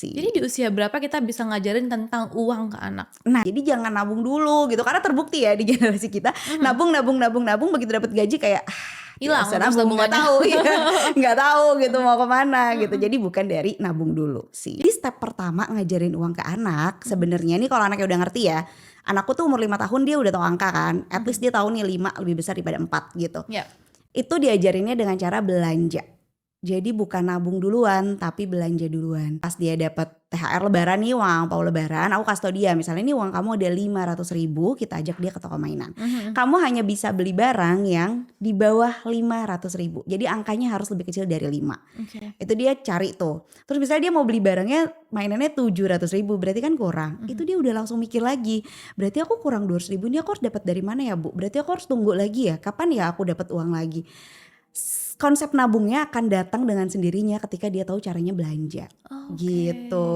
sih. Jadi di usia berapa kita bisa ngajarin tentang uang ke anak? Nah, jadi jangan nabung dulu gitu, karena terbukti ya di generasi kita nabung begitu dapat gaji kayak Hilang biasa terus nabung, nggak tabungannya. tahu ya, nggak tahu gitu mau kemana gitu. Jadi bukan dari nabung dulu sih. Jadi step pertama ngajarin uang ke anak sebenarnya nih, kalau anaknya udah ngerti ya. Anakku tuh umur 5 tahun dia udah tahu angka kan, at least dia tahu nih 5 lebih besar daripada 4 gitu. Ya. Itu diajarinnya dengan cara belanja. Jadi bukan nabung duluan tapi belanja duluan. Pas dia dapat THR lebaran nih, uang angpau lebaran, aku kasih tau dia misalnya nih uang kamu ada 500.000, kita ajak dia ke toko mainan. Kamu hanya bisa beli barang yang di bawah 500.000. Jadi angkanya harus lebih kecil dari 5. Itu dia cari tuh. Terus misalnya dia mau beli barangnya mainannya 700.000, berarti kan kurang. Itu dia udah langsung mikir lagi. Berarti aku kurang 200.000, ini aku harus dapat dari mana ya Bu? Berarti aku harus tunggu lagi ya. Kapan ya aku dapat uang lagi? Konsep nabungnya akan datang dengan sendirinya ketika dia tahu caranya belanja. Oke. Gitu.